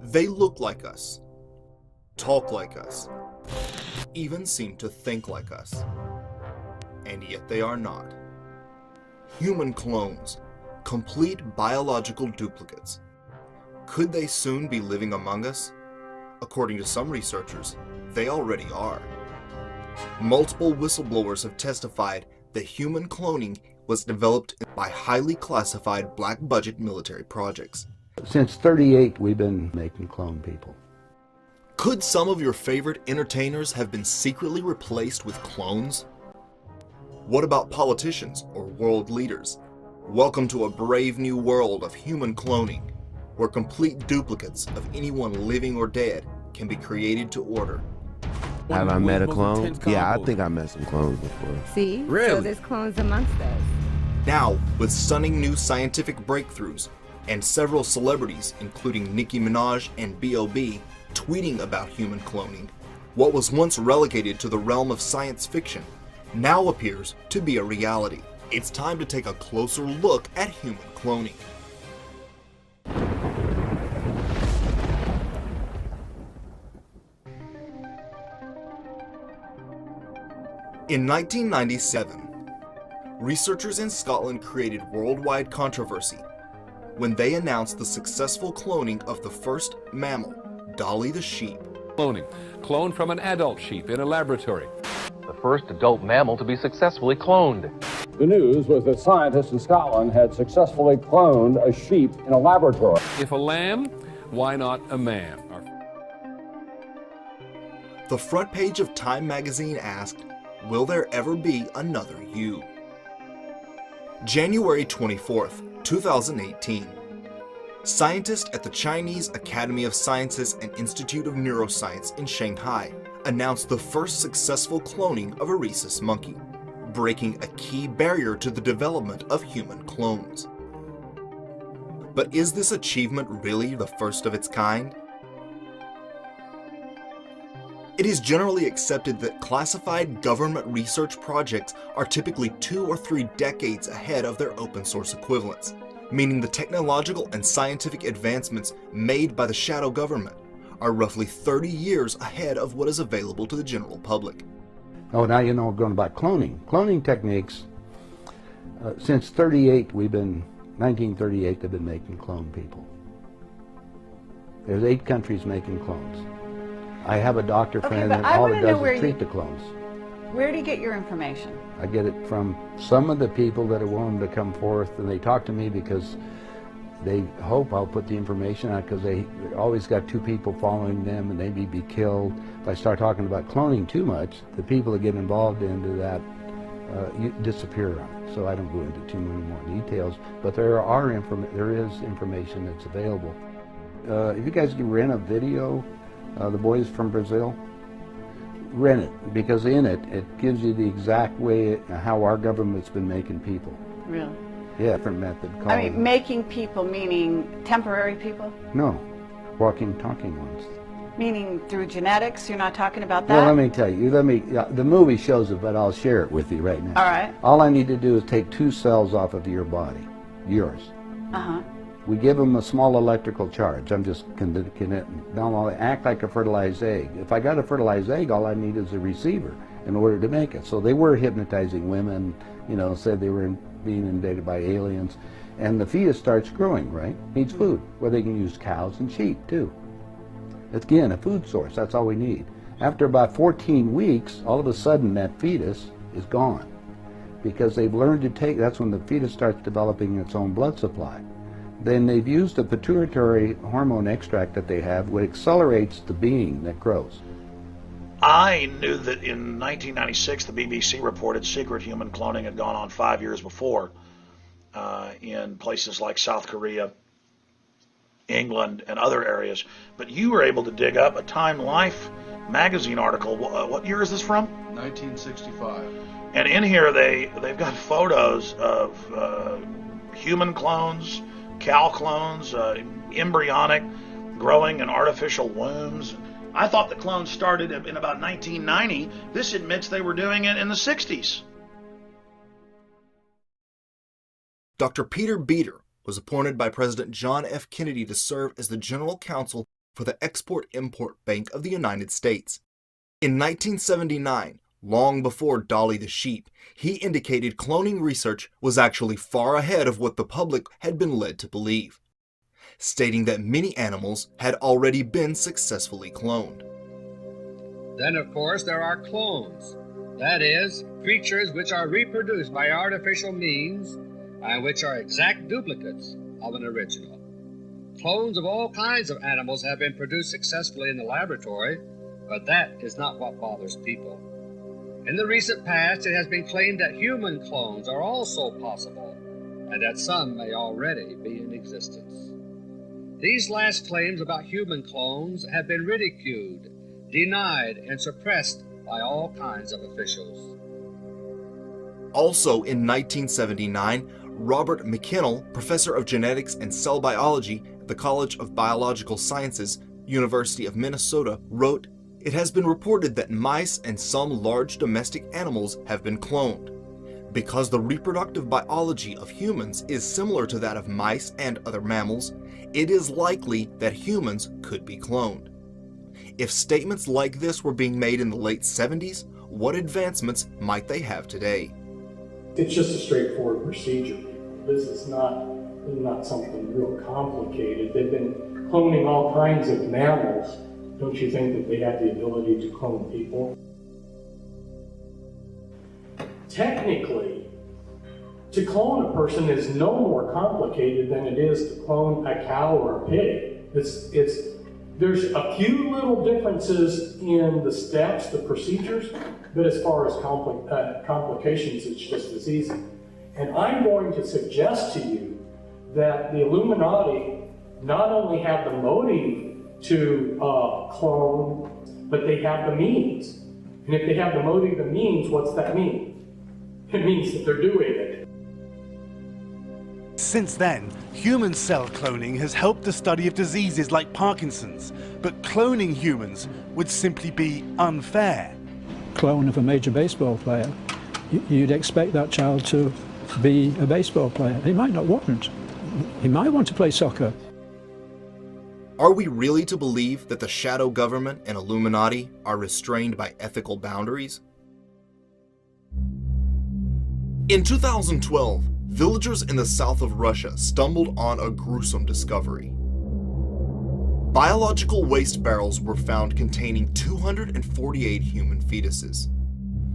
They look like us, talk like us, even seem to think like us. And yet they are not. Human clones, complete biological duplicates. Could they soon be living among us? According to some researchers, they already are. Multiple whistleblowers have testified that human cloning was developed by highly classified black-budget military projects. Since '38, we've been making clone people. Could some of your favorite entertainers have been secretly replaced with clones? What about politicians or world leaders? Welcome to a brave new world of human cloning, where complete duplicates of anyone living or dead can be created to order. Have I met a clone? Yeah, I think I met some clones before. See? Really? So there's clones amongst us. Now, with stunning new scientific breakthroughs, and several celebrities, including Nicki Minaj and B.O.B., tweeting about human cloning, what was once relegated to the realm of science fiction now appears to be a reality. It's time to take a closer look at human cloning. In 1997, researchers in Scotland created worldwide controversy when they announced the successful cloning of the first mammal, Dolly the sheep. Cloning. Cloned from an adult sheep in a laboratory. The first adult mammal to be successfully cloned. The news was that scientists in Scotland had successfully cloned a sheep in a laboratory. If a lamb, why not a man? The front page of Time magazine asked, "Will there ever be another you?" January 24th, 2018. Scientists at the Chinese Academy of Sciences and Institute of Neuroscience in Shanghai announced the first successful cloning of a rhesus monkey, breaking a key barrier to the development of human clones. But is this achievement really the first of its kind? It is generally accepted that classified government research projects are typically 2 or 3 decades ahead of their open source equivalents, meaning the technological and scientific advancements made by the shadow government are roughly 30 years ahead of what is available to the general public. Oh, now you know going about cloning. Cloning techniques, since 1938, they've been making clone people. There's 8 countries making clones. I have a doctor friend that all it does is treat the clones. Where do you get your information? I get it from some of the people that are willing to come forth, and they talk to me because they hope I'll put the information out, because they always got 2 people following them and they may be killed. If I start talking about cloning too much, the people that get involved into that disappear on it. So I don't go into too many more details, but there is information that's available. If you guys can rent a video, the boys from Brazil, rent it, because in it, it gives you the exact way how our government's been making people. Really? Yeah, different method. I mean, making people meaning temporary people? No, walking, talking ones. Meaning through genetics? You're not talking about that? Well, let me tell you. The movie shows it, but I'll share it with you right now. All right. All I need to do is take 2 cells off of your body, yours. Uh-huh. We give them a small electrical charge. I'm just now they act like a fertilized egg. If I got a fertilized egg, all I need is a receiver in order to make it. So they were hypnotizing women, said they were being invaded by aliens. And the fetus starts growing, right? Needs food. Well, they can use cows and sheep, too. It's, again, a food source. That's all we need. After about 14 weeks, all of a sudden, that fetus is gone. Because they've learned to take, that's when the fetus starts developing its own blood supply. Then they've used a pituitary hormone extract that they have, which accelerates the being that grows. I knew that in 1996 the BBC reported secret human cloning had gone on 5 years before in places like South Korea, England, and other areas. But you were able to dig up a Time Life magazine article. What year is this from? 1965. And in here they've got photos of human clones, cow clones, embryonic, growing in artificial wombs. I thought the clones started in about 1990. This admits they were doing it in the 60s. Dr. Peter Beater was appointed by President John F. Kennedy to serve as the general counsel for the Export-Import Bank of the United States. In 1979, long before Dolly the sheep, he indicated cloning research was actually far ahead of what the public had been led to believe, stating that many animals had already been successfully cloned. Then, of course, there are clones. That is, creatures which are reproduced by artificial means and which are exact duplicates of an original. Clones of all kinds of animals have been produced successfully in the laboratory, but that is not what bothers people. In the recent past, it has been claimed that human clones are also possible, and that some may already be in existence. These last claims about human clones have been ridiculed, denied, and suppressed by all kinds of officials. Also in 1979, Robert McKinnell, professor of genetics and cell biology at the College of Biological Sciences, University of Minnesota, wrote, "It has been reported that mice and some large domestic animals have been cloned. Because the reproductive biology of humans is similar to that of mice and other mammals, it is likely that humans could be cloned." If statements like this were being made in the late 70s, what advancements might they have today? It's just a straightforward procedure. This is not something real complicated. They've been cloning all kinds of mammals. Don't you think that they have the ability to clone people? Technically, to clone a person is no more complicated than it is to clone a cow or a pig. There's a few little differences in the steps, the procedures, but as far as complications, it's just as easy. And I'm going to suggest to you that the Illuminati not only have the motive to clone, but they have the means. And if they have the motive and means, what's that mean? It means that they're doing it. Since then, human cell cloning has helped the study of diseases like Parkinson's, but cloning humans would simply be unfair. Clone of a major baseball player, you'd expect that child to be a baseball player. He might not want. He might want to play soccer. Are we really to believe that the shadow government and Illuminati are restrained by ethical boundaries? In 2012, villagers in the south of Russia stumbled on a gruesome discovery. Biological waste barrels were found containing 248 human fetuses.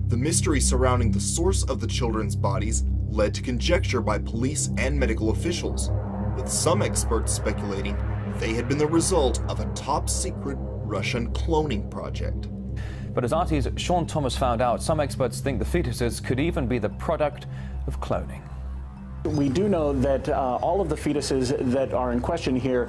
The mystery surrounding the source of the children's bodies led to conjecture by police and medical officials, with some experts speculating they had been the result of a top-secret Russian cloning project. But as RT's Sean Thomas found out, some experts think the fetuses could even be the product of cloning. We do know that all of the fetuses that are in question here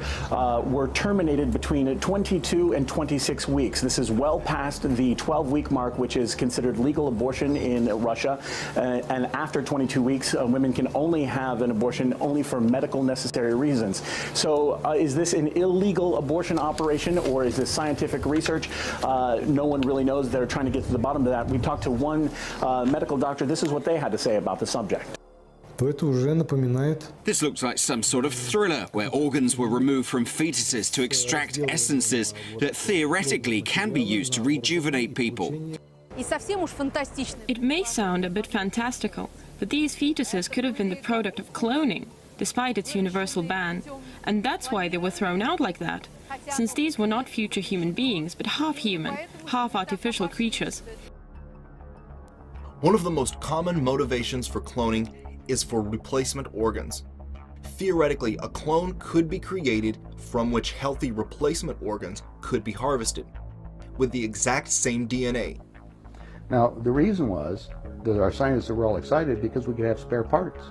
were terminated between 22 and 26 weeks. This is well past the 12-week mark, which is considered legal abortion in Russia. And after 22 weeks, women can only have an abortion only for medical necessary reasons. So is this an illegal abortion operation, or is this scientific research? No one really knows. They're trying to get to the bottom of that. We talked to one medical doctor. This is what they had to say about the subject. This looks like some sort of thriller where organs were removed from fetuses to extract essences that theoretically can be used to rejuvenate people. It may sound a bit fantastical, but these fetuses could have been the product of cloning, despite its universal ban. And that's why they were thrown out like that, since these were not future human beings, but half human, half artificial creatures. One of the most common motivations for cloning is for replacement organs. Theoretically, a clone could be created from which healthy replacement organs could be harvested, with the exact same DNA. Now, the reason was that our scientists were all excited because we could have spare parts.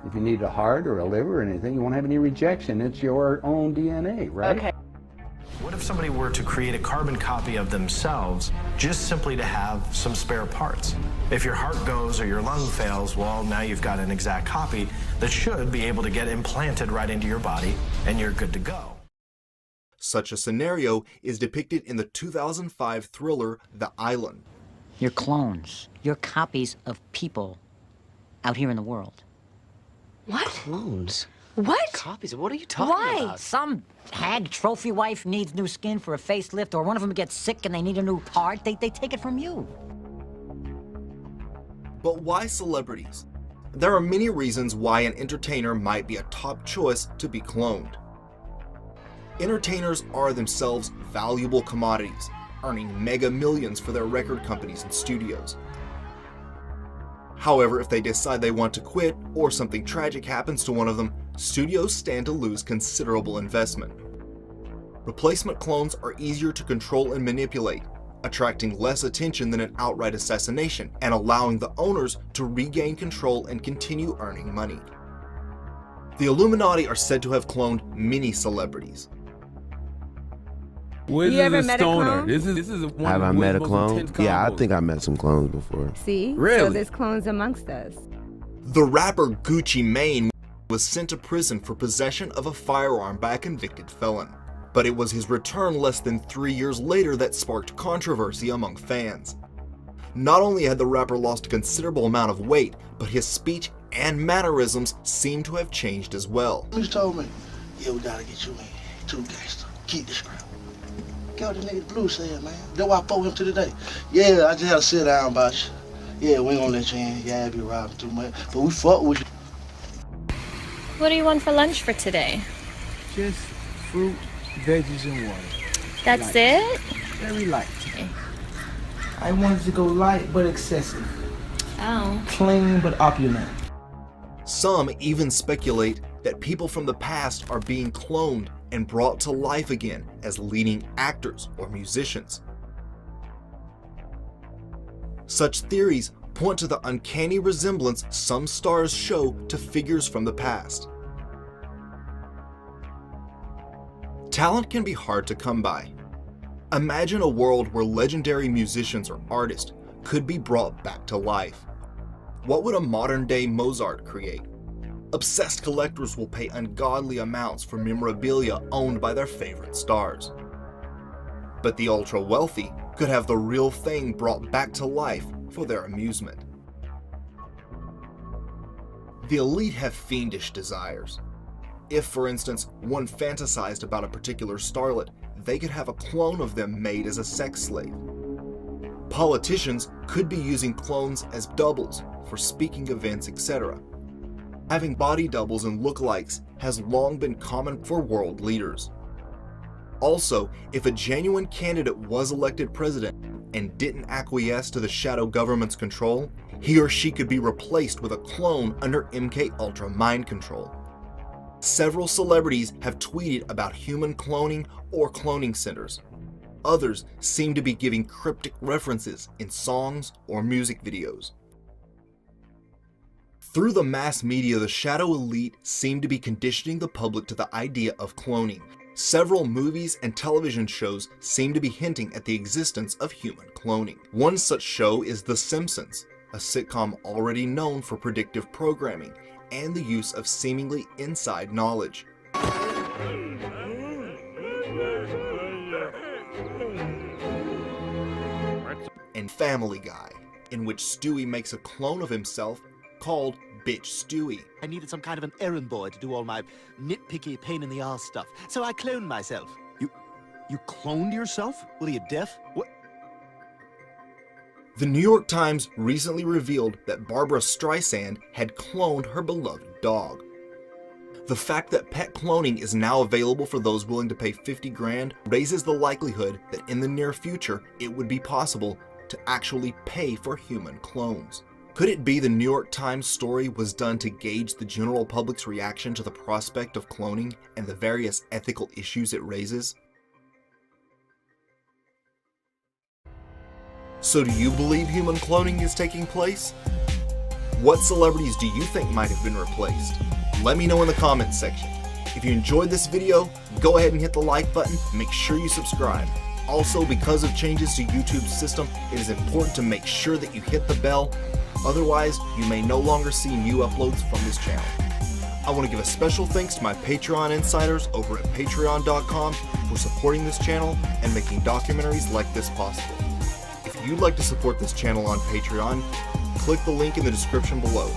If you need a heart or a liver or anything, you won't have any rejection. It's your own DNA, right? Okay. What if somebody were to create a carbon copy of themselves just simply to have some spare parts? If your heart goes or your lung fails, well, now you've got an exact copy that should be able to get implanted right into your body and you're good to go. Such a scenario is depicted in the 2005 thriller The Island. You're clones. You're copies of people out here in the world. What? Clones? What? Copies? What are you talking about? Some hag trophy wife needs new skin for a facelift, or one of them gets sick and they need a new part. They take it from you. But why celebrities? There are many reasons why an entertainer might be a top choice to be cloned. Entertainers are themselves valuable commodities, earning mega millions for their record companies and studios. However, if they decide they want to quit or something tragic happens to one of them, studios stand to lose considerable investment. Replacement clones are easier to control and manipulate, attracting less attention than an outright assassination and allowing the owners to regain control and continue earning money. The Illuminati are said to have cloned many celebrities. You ever met a clone? This is one Have I of met a most clone? intense Yeah, I combos. think I met some clones before. See? Really? So there's clones amongst us. The rapper Gucci Mane was sent to prison for possession of a firearm by a convicted felon. But it was his return less than 3 years later that sparked controversy among fans. Not only had the rapper lost a considerable amount of weight, but his speech and mannerisms seemed to have changed as well. He told me, yeah, we gotta get you in. Too gangster. Keep the scrap. Get what the nigga Blue said, man. That's why I fought him to the day. Yeah, I just had to sit down about you. Yeah, we ain't gonna let you in. Yeah, I be robbing too much. But we fought with you. What do you want for lunch for today? Just fruit, veggies, and water. That's light. it? Very light. I wanted to go light but excessive. Oh. Clean but opulent. Some even speculate that people from the past are being cloned and brought to life again as leading actors or musicians. Such theories point to the uncanny resemblance some stars show to figures from the past. Talent can be hard to come by. Imagine a world where legendary musicians or artists could be brought back to life. What would a modern-day Mozart create? Obsessed collectors will pay ungodly amounts for memorabilia owned by their favorite stars. But the ultra-wealthy could have the real thing brought back to life for their amusement. The elite have fiendish desires. If, for instance, one fantasized about a particular starlet, they could have a clone of them made as a sex slave. Politicians could be using clones as doubles for speaking events, etc. Having body doubles and lookalikes has long been common for world leaders. Also, if a genuine candidate was elected president and didn't acquiesce to the shadow government's control, he or she could be replaced with a clone under MKUltra mind control. Several celebrities have tweeted about human cloning or cloning centers. Others seem to be giving cryptic references in songs or music videos. Through the mass media, the shadow elite seem to be conditioning the public to the idea of cloning. Several movies and television shows seem to be hinting at the existence of human cloning. One such show is The Simpsons, a sitcom already known for predictive programming and the use of seemingly inside knowledge. And Family Guy, in which Stewie makes a clone of himself called Bitch Stewie. I needed some kind of an errand boy to do all my nitpicky pain-in-the-ass stuff, so I cloned myself. You cloned yourself? What are you, deaf? What? The New York Times recently revealed that Barbara Streisand had cloned her beloved dog. The fact that pet cloning is now available for those willing to pay $50 grand raises the likelihood that in the near future it would be possible to actually pay for human clones. Could it be the New York Times story was done to gauge the general public's reaction to the prospect of cloning and the various ethical issues it raises? So do you believe human cloning is taking place? What celebrities do you think might have been replaced? Let me know in the comments section. If you enjoyed this video, go ahead and hit the like button, make sure you subscribe. Also, because of changes to YouTube's system, it is important to make sure that you hit the bell, otherwise you may no longer see new uploads from this channel. I want to give a special thanks to my Patreon insiders over at patreon.com for supporting this channel and making documentaries like this possible. If you'd like to support this channel on Patreon, click the link in the description below.